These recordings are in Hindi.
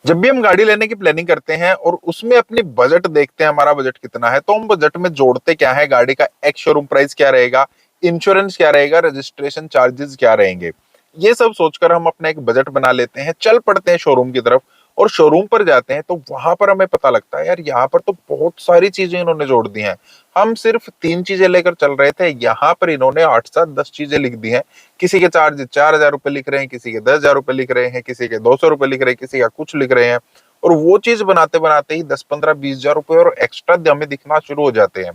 जब भी हम गाड़ी लेने की प्लानिंग करते हैं और उसमें अपनी बजट देखते हैं, हमारा बजट कितना है, तो हम बजट में जोड़ते क्या है, गाड़ी का एक्स शोरूम प्राइस क्या रहेगा, इंश्योरेंस क्या रहेगा, रजिस्ट्रेशन चार्जेस क्या रहेंगे। ये सब सोचकर हम अपना एक बजट बना लेते हैं, चल पड़ते हैं शोरूम की तरफ। और शोरूम पर जाते हैं तो वहां पर हमें पता लगता है यार यहाँ पर तो बहुत सारी चीजें इन्होंने जोड़ दी हैं। हम सिर्फ 3 चीजें लेकर चल रहे थे, यहाँ पर इन्होंने 8 7 10 चीजें लिख दी हैं। किसी के चार्ज 4,000 रुपए लिख रहे हैं, किसी के 10,000 रुपए लिख रहे हैं, किसी के 200 रुपए लिख रहे हैं, किसी का कुछ लिख रहे हैं। और वो चीज बनाते बनाते ही 10 15 20 हजार रुपए और एक्स्ट्रा हमें दिखना शुरू हो जाते हैं।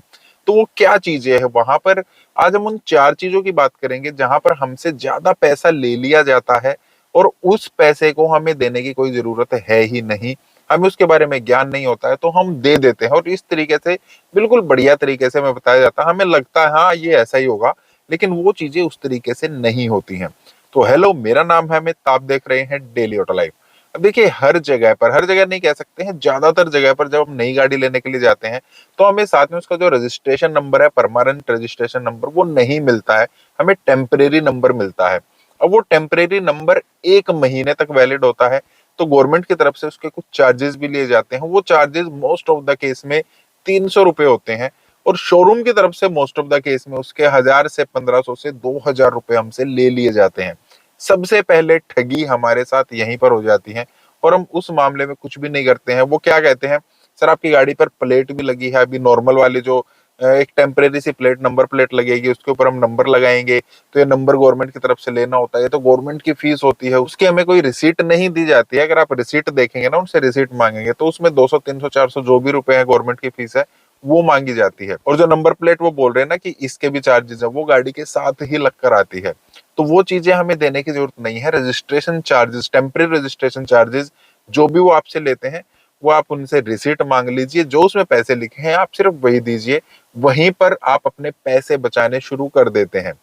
तो वो क्या चीजें है वहां पर, आज हम उन 4 चीजों की बात करेंगे जहां पर हमसे ज्यादा पैसा ले लिया जाता है और उस पैसे को हमें देने की कोई जरूरत है ही नहीं। हमें उसके बारे में ज्ञान नहीं होता है तो हम दे देते हैं, और इस तरीके से बिल्कुल बढ़िया तरीके से हमें बताया जाता है, हमें लगता है हाँ ये ऐसा ही होगा, लेकिन वो चीजें उस तरीके से नहीं होती हैं। तो हेलो, मेरा नाम है अमित, आप देख रहे हैं डेली ऑटो लाइफ। अब देखिए, हर जगह पर, हर जगह नहीं कह सकते हैं, ज्यादातर जगह पर जब हम नई गाड़ी लेने के लिए जाते हैं तो हमें साथ में उसका जो रजिस्ट्रेशन नंबर है, परमानेंट रजिस्ट्रेशन नंबर, वो नहीं मिलता है, हमें टेम्परेरी नंबर मिलता है। अब वो टेम्परेरी नंबर 1 महीने तक वैलिड होता है। तो गवर्नमेंट की तरफ से उसके कुछ चार्जेस भी लिए जाते हैं, वो charges most of the case में 300 रुपए होते हैं। और शोरूम की तरफ से मोस्ट ऑफ द केस में उसके 1,000 से 1,500 से 2,000 रुपए हमसे ले लिए जाते हैं। सबसे पहले ठगी हमारे साथ यहीं पर हो जाती है, और हम उस मामले में कुछ भी नहीं करते हैं। वो क्या कहते हैं, सर आपकी गाड़ी पर प्लेट भी लगी है, अभी नॉर्मल वाली जो एक टेम्परेरी सी प्लेट, नंबर प्लेट लगेगी, उसके ऊपर हम नंबर लगाएंगे, तो ये नंबर गवर्नमेंट की तरफ से लेना होता है, ये तो गवर्नमेंट की फीस होती है, उसकी हमें कोई रिसीट नहीं दी जाती है। अगर आप रिसीट देखेंगे ना, उनसे रिसीट मांगेंगे तो उसमें 200 300 400 जो भी रुपए है गवर्नमेंट की फीस है, वो मांगी जाती है। और जो नंबर प्लेट वो बोल रहे हैं ना कि इसके भी चार्जेस है, वो गाड़ी के साथ ही लग कर आती है। तो वो चीजें हमें देने की जरूरत नहीं है। Registration charges, temporary registration charges जो भी वो आपसे लेते हैं, वो आप उनसे रिसीट मांग लीजिए, जो उसमें पैसे लिखे हैं आप सिर्फ वही दीजिए। वहीं पर आप अपने पैसे बचाने शुरू कर देते हैं।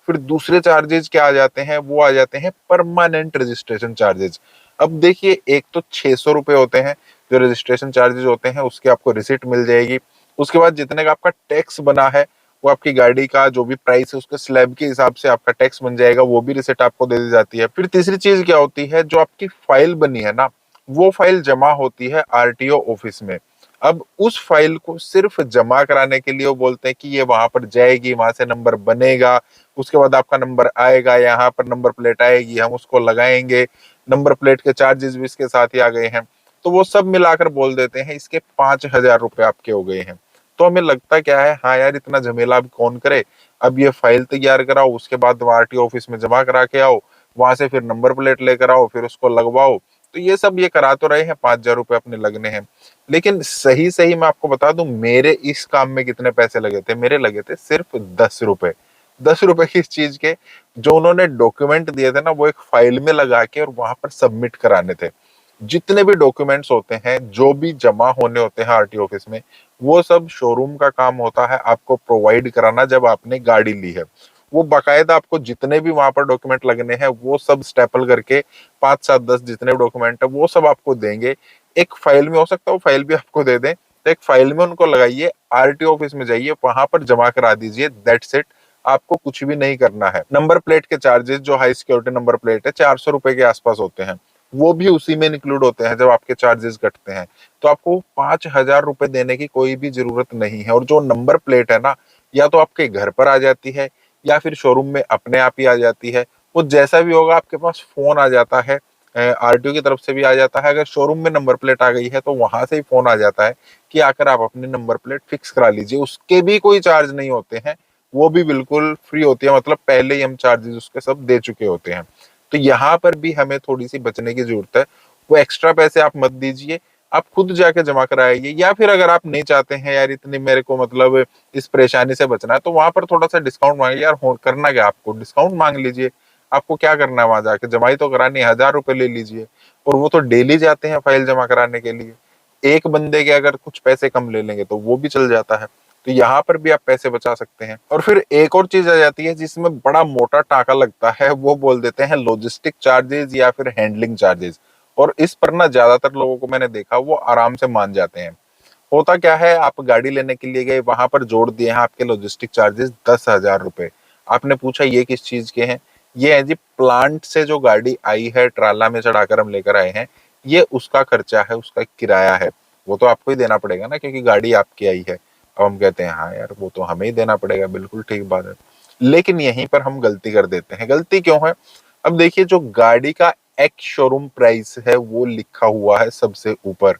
फिर दूसरे चार्जेस क्या आ जाते हैं, वो आ जाते हैं परमानेंट रजिस्ट्रेशन चार्जेस। अब देखिए, एक तो 600 रुपए होते हैं जो रजिस्ट्रेशन चार्जेस होते हैं, उसकी आपको रिसिट मिल जाएगी। उसके बाद जितने का आपका टैक्स बना है, वो आपकी गाड़ी का जो भी प्राइस है उसके स्लैब के हिसाब से आपका टैक्स बन जाएगा, वो भी रिसिट आपको दे दी जाती है। फिर तीसरी चीज क्या होती है, जो आपकी फाइल बनी है ना, वो फाइल जमा होती है आरटीओ ऑफिस में। अब उस फाइल को सिर्फ जमा कराने के लिए वो बोलते हैं कि ये वहां पर जाएगी, वहां से नंबर बनेगा, उसके बाद आपका नंबर आएगा, यहाँ पर नंबर प्लेट आएगी, हम उसको लगाएंगे। नंबर प्लेट के चार्जेस भी इसके साथ ही आ गए हैं। तो वो सब मिलाकर बोल देते हैं इसके 5,000 रुपए आपके हो गए हैं। तो हमें लगता क्या है, हाँ यार इतना झमेला अब कौन करे। अब ये फाइल तैयार कराओ, उसके बाद आरटीओ ऑफिस में जमा करा के आओ, वहां से फिर नंबर प्लेट लेकर आओ, फिर उसको लगवाओ। तो ये सब ये करा तो रहे हैं, 5,000 रुपए अपने लगने हैं। लेकिन सही सही मैं आपको बता दूं, मेरे इस काम में कितने पैसे लगे थे, मेरे लगे थे सिर्फ 10 रुपए। 10 रुपए किस चीज के, जो उन्होंने डॉक्यूमेंट दिए थे ना, वो एक फाइल में लगा के और वहां पर सबमिट कराने थे। जितने भी डॉक्यूमेंट्स होते हैं, जो भी जमा होने होते हैं आरटीओ ऑफिस में, वो सब शोरूम का काम होता है आपको प्रोवाइड कराना जब आपने गाड़ी ली है। वो बाकायदा आपको जितने भी वहां पर डॉक्यूमेंट लगने हैं, वो सब स्टेपल करके 5 7 10 जितने भी डॉक्यूमेंट है वो सब आपको देंगे। एक फाइल में, हो सकता है वो फाइल भी आपको दे दें, तो एक फाइल में उनको लगाइए, आरटीओ ऑफिस में जाइए, वहां पर जमा करा दीजिए, दैट्स इट। आपको कुछ भी नहीं करना है। नंबर प्लेट के चार्जेस, जो हाई सिक्योरिटी नंबर प्लेट है, 400 रुपए के आसपास होते हैं, वो भी उसी में इंक्लूड होते हैं जब आपके चार्जेस कटते हैं। तो आपको 5,000 रुपए देने की कोई भी जरूरत नहीं है। और जो नंबर प्लेट है ना, या तो आपके घर पर आ जाती है, या फिर शोरूम में अपने आप ही आ जाती है। वो जैसा भी होगा, आपके पास फोन आ जाता है, आरटीओ की तरफ से भी आ जाता है। अगर शोरूम में नंबर प्लेट आ गई है तो वहां से ही फोन आ जाता है कि आकर आप अपनी नंबर प्लेट फिक्स करा लीजिए। उसके भी कोई चार्ज नहीं होते हैं, वो भी बिल्कुल फ्री होती है, मतलब पहले ही हम चार्जेस उसके सब दे चुके होते हैं। तो यहाँ पर भी हमें थोड़ी सी बचने की जरूरत है। वो एक्स्ट्रा पैसे आप मत दीजिए, आप खुद जाके जमा कराइए। या फिर अगर आप नहीं चाहते हैं यार इतनी मेरे को मतलब इस परेशानी से बचना है, तो वहां पर थोड़ा सा डिस्काउंट मांगिए यार, करना क्या आपको, डिस्काउंट मांग लीजिए। आपको क्या करना है, वहां जाके जमाई तो करानी है, 1,000 रुपए ले लीजिए। और वो तो डेली जाते हैं फाइल जमा कराने के लिए। एक बंदे के अगर कुछ पैसे कम ले लेंगे तो वो भी चल जाता है। तो यहाँ पर भी आप पैसे बचा सकते हैं। और फिर एक और चीज आ जाती है जिसमें बड़ा मोटा टाका लगता है, वो बोल देते हैं लॉजिस्टिक चार्जेस या फिर हैंडलिंग चार्जेस। और इस पर ना ज्यादातर लोगों को मैंने देखा, वो आराम से मान जाते हैं। होता क्या है, आप गाड़ी लेने के लिए गए, वहां पर जोड़ दिए हैं आपके लॉजिस्टिक चार्जेस 10,000 रुपए। आपने पूछा ये किस चीज के हैं, ये है जी प्लांट से जो गाड़ी आई है, ट्राला में चढ़ाकर हम लेकर आए हैं, ये उसका खर्चा है, उसका किराया है, वो तो आपको ही देना पड़ेगा ना, क्योंकि गाड़ी आपकी आई है। अब हम कहते हैं हाँ यार वो तो हमें ही देना पड़ेगा, बिल्कुल ठीक बात है। लेकिन यहीं पर हम गलती कर देते हैं। गलती क्यों है? अब देखिए, जो गाड़ी का एक्स शोरूम प्राइस है वो लिखा हुआ है सबसे ऊपर।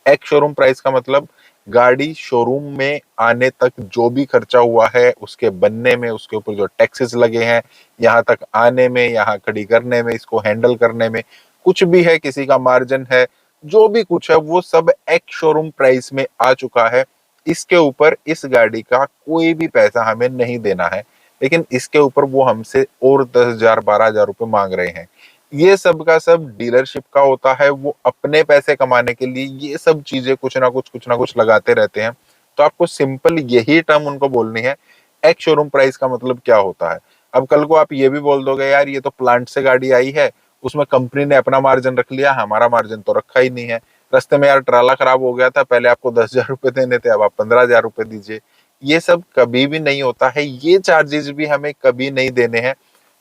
एक्स शोरूम प्राइस का मतलब गाड़ी शोरूम में आने तक जो भी खर्चा हुआ है, उसके बनने में, उसके ऊपर जो टैक्सेस लगे हैं, यहाँ तक आने में, यहाँ खड़ी करने में, इसको हैंडल करने में, कुछ भी है, किसी का मार्जिन है, जो भी कुछ है वो सब एक्स शोरूम प्राइस में आ चुका है। इसके ऊपर इस गाड़ी का कोई भी पैसा हमें नहीं देना है, लेकिन इसके ऊपर वो हमसे और 10,000 12,000 रुपए मांग रहे हैं। ये सब का सब डीलरशिप का होता है, वो अपने पैसे कमाने के लिए ये सब चीजें कुछ ना कुछ लगाते रहते हैं। तो आपको सिंपल यही टर्म उनको बोलनी है, एक्स शोरूम प्राइस का मतलब क्या होता है। अब कल को आप ये भी बोल दोगे यार ये तो प्लांट से गाड़ी आई है, उसमें कंपनी ने अपना मार्जिन रख लिया, हमारा मार्जिन तो रखा ही नहीं है। रास्ते में यार ट्राला खराब हो गया था, पहले आपको 10,000 रुपए देने थे, अब आप 15,000 रुपए दीजिए। ये सब कभी भी नहीं होता है, ये चार्जेस भी हमें कभी नहीं देने हैं।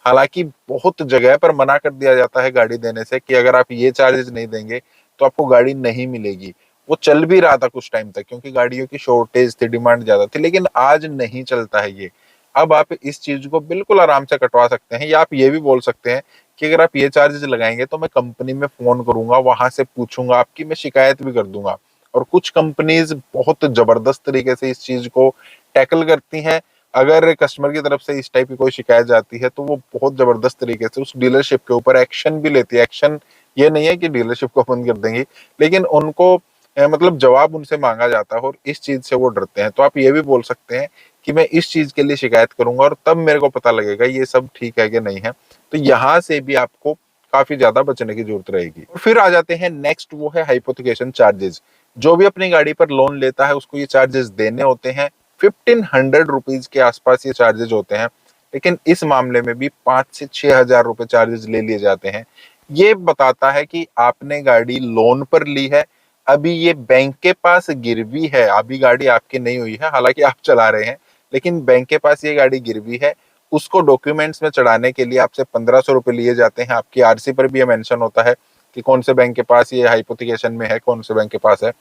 हालांकि बहुत जगह पर मना कर दिया जाता है गाड़ी देने से कि अगर आप ये चार्जेस नहीं देंगे तो आपको गाड़ी नहीं मिलेगी। वो चल भी रहा था कुछ टाइम तक, क्योंकि गाड़ियों की शॉर्टेज थी, डिमांड ज्यादा थी, लेकिन आज नहीं चलता है ये। अब आप इस चीज को बिल्कुल आराम से कटवा सकते हैं, या आप ये भी बोल सकते हैं कि अगर आप ये चार्जेस लगाएंगे तो मैं कंपनी में फोन करूंगा, वहां से पूछूंगा, आपकी मैं शिकायत भी कर दूंगा। और कुछ कंपनीज बहुत जबरदस्त तरीके से इस चीज को टैकल करती हैं। अगर कस्टमर की तरफ से इस टाइप की कोई शिकायत जाती है तो वो बहुत जबरदस्त तरीके से उस डीलरशिप के ऊपर एक्शन भी लेती है। एक्शन ये नहीं है कि डीलरशिप को बंद कर देंगी, लेकिन उनको मतलब जवाब उनसे मांगा जाता है, और इस चीज से वो डरते हैं। तो आप ये भी बोल सकते हैं कि मैं इस चीज के लिए शिकायत करूंगा और तब मेरे को पता लगेगा ये सब ठीक है कि नहीं है। तो यहाँ से भी आपको काफी ज्यादा बचने की जरूरत रहेगी। और फिर आ जाते हैं नेक्स्ट, वो है हाइपोथिकेशन चार्जेस। जो भी अपनी गाड़ी पर लोन लेता है उसको ये चार्जेस देने होते हैं। 1,500 रुपीज के आसपास ये चार्जेस होते हैं, लेकिन इस मामले में भी 5 से 6 हजार रुपए चार्जेस ले लिए जाते हैं। ये बताता है कि आपने गाड़ी लोन पर ली है, अभी ये बैंक के पास गिरवी है, अभी गाड़ी आपकी नहीं हुई है, हालांकि आप चला रहे हैं, लेकिन बैंक के पास ये गाड़ी गिरवी है। उसको डॉक्यूमेंट्स में चढ़ाने के लिए आपसे 1,500 रुपए लिए जाते हैं। आपकी आरसी पर भी ये मेंशन होता है कि कौन से बैंक के पास ये हाइपोथिकेशन में है, कौन से बैंक के पास है।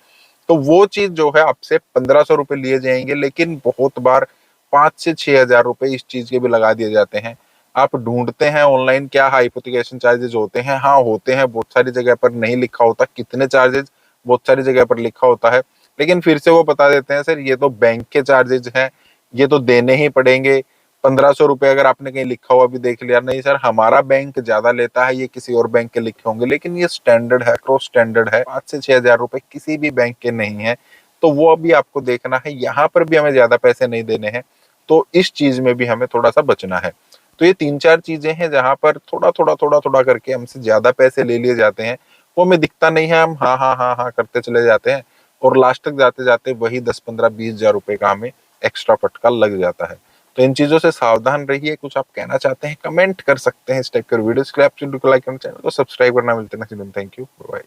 तो वो चीज जो है आपसे 1,500 रुपए लिए जाएंगे, लेकिन बहुत बार 5 से 6 हजार रुपए इस चीज के भी लगा दिए जाते हैं। आप ढूंढते हैं ऑनलाइन क्या हाइपोथिकेशन चार्जेस होते हैं, हाँ होते हैं, बहुत सारी जगह पर नहीं लिखा होता कितने चार्जेस, बहुत सारी जगह पर लिखा होता है, लेकिन फिर से वो बता देते हैं सर ये तो बैंक के चार्जेस हैं, ये तो देने ही पड़ेंगे। 1,500 रुपए अगर आपने कहीं लिखा हुआ भी देख लिया, नहीं सर हमारा बैंक ज्यादा लेता है, ये किसी और बैंक के लिखे होंगे, लेकिन ये स्टैंडर्ड है, क्रॉस स्टैंडर्ड है, 5 से 6 हजार रुपए किसी भी बैंक के नहीं है। तो वो अभी आपको देखना है, यहाँ पर भी हमें ज्यादा पैसे नहीं देने हैं। तो इस चीज में भी हमें थोड़ा सा बचना है। तो ये 3 4 चीजें हैं जहां पर थोड़ा थोड़ा करके हमसे ज्यादा पैसे ले लिए जाते हैं। वो हमें दिखता नहीं है, हम हाँ हाँ हाँ हाँ करते चले जाते हैं, और लास्ट तक जाते जाते वही 10 15 20 हजार रुपए का हमें एक्स्ट्रा फटका लग जाता है। तो इन चीजों से सावधान रहिए। कुछ आप कहना चाहते हैं कमेंट कर सकते हैं इस टाइप के वीडियोस के लिए। आप चैनल को लाइक करना, चैनल को सब्सक्राइब करना। मिलते हैं नेक्स्ट वीडियो में। Thank you, bye.